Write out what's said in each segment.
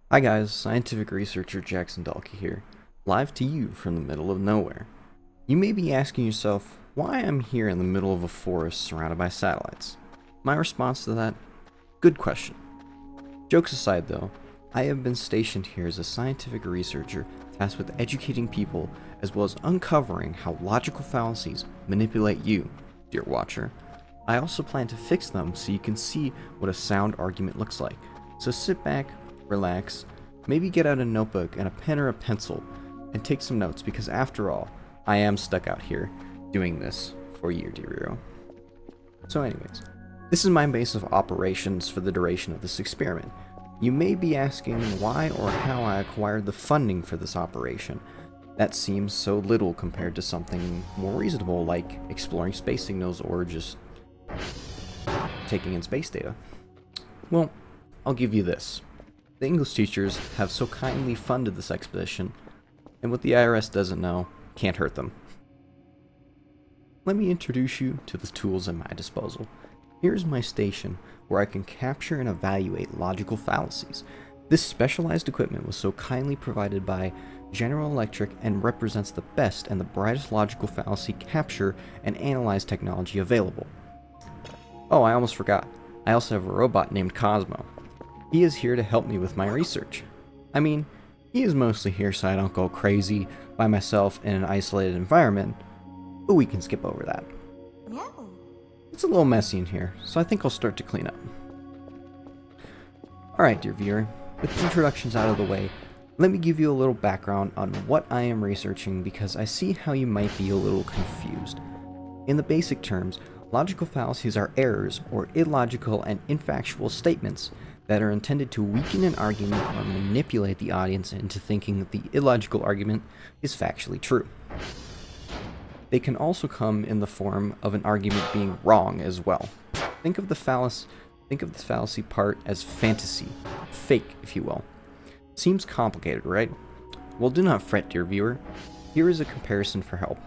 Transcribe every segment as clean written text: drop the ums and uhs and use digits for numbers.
Hi guys, scientific researcher Jackson Dalkey here, live to you from the middle of nowhere. You may be asking yourself why I'm here in the middle of a forest surrounded by satellites. My response to that? Good question. Jokes aside though, I have been stationed here as a scientific researcher tasked with educating people as well as uncovering how logical fallacies manipulate you, dear watcher. I also plan to fix them so you can see what a sound argument looks like. So sit back, relax, maybe get out a notebook and a pen or a pencil and take some notes because after all, I am stuck out here doing this for you, dear hero. So anyways, this is my base of operations for the duration of this experiment. You may be asking why or how I acquired the funding for this operation. That seems so little compared to something more reasonable like exploring space signals or just taking in space data. Well, I'll give you this. The English teachers have so kindly funded this expedition, and what the IRS doesn't know can't hurt them. Let me introduce you to the tools at my disposal. Here's my station, where I can capture and evaluate logical fallacies. This specialized equipment was so kindly provided by General Electric and represents the best and the brightest logical fallacy capture and analyze technology available. Oh, I almost forgot. I also have a robot named Cosmo. He is here to help me with my research. I mean, he is mostly here so I don't go crazy by myself in an isolated environment, but we can skip over that. No. It's a little messy in here, so I think I'll start to clean up. Alright, dear viewer, with introductions out of the way, let me give you a little background on what I am researching because I see how you might be a little confused. In the basic terms, logical fallacies are errors or illogical and infactual statements that are intended to weaken an argument or manipulate the audience into thinking that the illogical argument is factually true. They can also come in the form of an argument being wrong as well. Think of the fallacy part as fantasy, fake if you will. Seems complicated, right? Well, do not fret, dear viewer. Here is a comparison for help.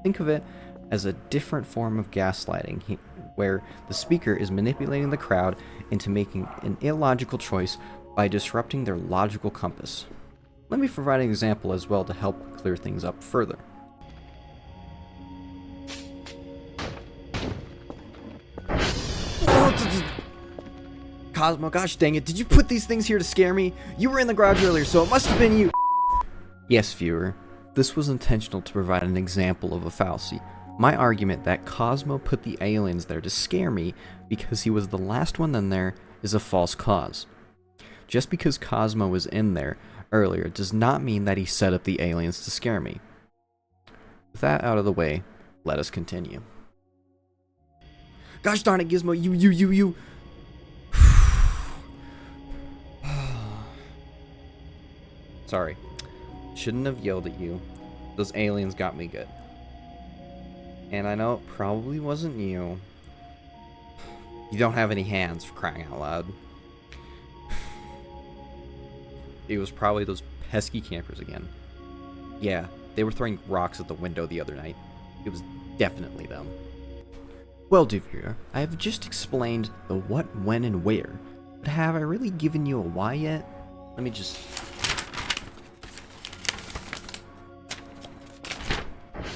Think of it as a different form of gaslighting, where the speaker is manipulating the crowd into making an illogical choice by disrupting their logical compass. Let me provide an example as well to help clear things up further. Cosmo, gosh dang it, did you put these things here to scare me? You were in the garage earlier, so it must have been you. Yes, viewer, this was intentional to provide an example of a fallacy. My argument that Cosmo put the aliens there to scare me because he was the last one in there is a false cause. Just because Cosmo was in there earlier does not mean that he set up the aliens to scare me. With that out of the way, let us continue. Gosh darn it, Gizmo, you. Sorry. Shouldn't have yelled at you. Those aliens got me good. And I know it probably wasn't you. You don't have any hands, for crying out loud. It was probably those pesky campers again. Yeah, they were throwing rocks at the window the other night. It was definitely them. Well, dear viewer, I have just explained the what, when, and where. But have I really given you a why yet? Let me just...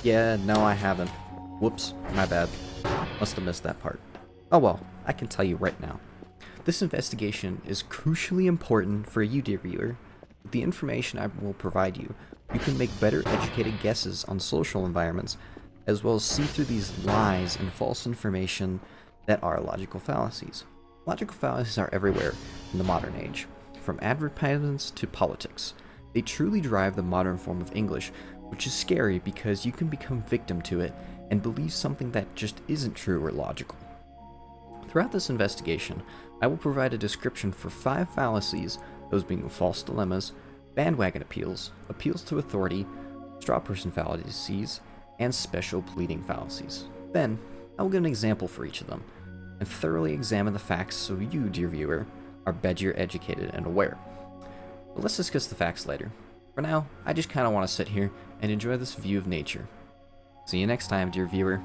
Yeah, no I haven't. Whoops, my bad. Must have missed that part. Oh well, I can tell you right now. This investigation is crucially important for you, dear viewer. With the information I will provide you, you can make better educated guesses on social environments, as well as see through these lies and false information that are logical fallacies. Logical fallacies are everywhere in the modern age, from advertisements to politics. They truly drive the modern form of English, which is scary because you can become victim to it and believe something that just isn't true or logical. Throughout this investigation, I will provide a description for 5 fallacies, those being false dilemmas, bandwagon appeals, appeals to authority, straw person fallacies, and special pleading fallacies. Then, I will give an example for each of them, and thoroughly examine the facts so you, dear viewer, are better educated and aware. But let's discuss the facts later. For now, I just kinda want to sit here and enjoy this view of nature. See you next time, dear viewer.